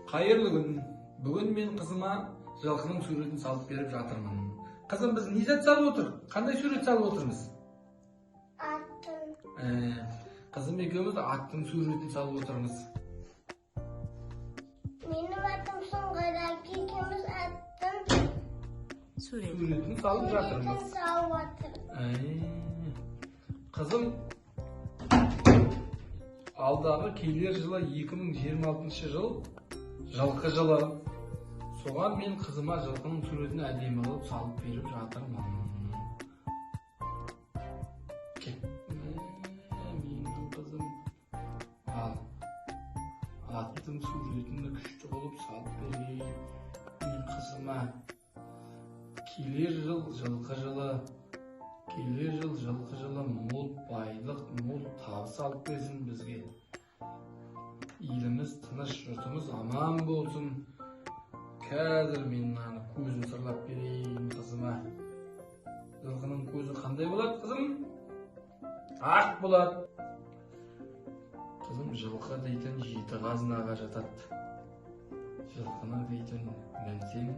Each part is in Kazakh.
Қайырлы күн. Бүгін мен қызыма жылқының суретін салып беріп жатырмын. Қызым, біз не зат салып отыр? Қандай сурет салып отырмыз? Аттың. Қызым екеуміз аттың суретін салып отырмыз. Менің атым Сұңғырак, екеуміз аттың Суретін салып жатырмыз. салып жатырмыз. Қызым, алдағы келер жылы 2026 жыл жылқы жылы. Соған мен қызыма жылқының суретін әдемі қылып салып беріп жатырмын. Менің қызым, ал аттың суретін күшті қылып салып берейін мен қызыма. Келер жыл жылқы жылы, келер жыл жылқы жылы мол байлық, мол табыс алып берсін бізге. Еліміз тыныш, жұртымыз аман болсын. Қазір мен көзін сырлап берейін қызыма. Жылқының көзі қандай болады, қызым? Ақ болады. Қызым, жылқы дейтін 7 қазынаға жатады. Жылқыны дейтін мінсең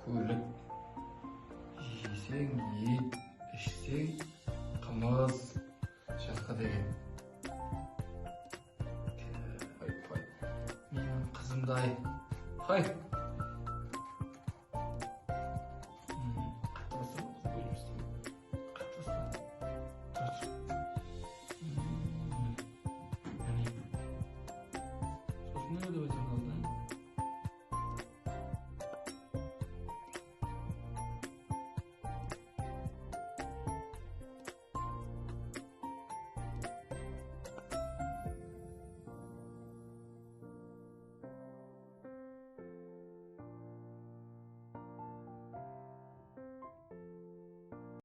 көлік, жесең ет, ішсең қымыз, жылқы деген. Менің қызымдай. Қай.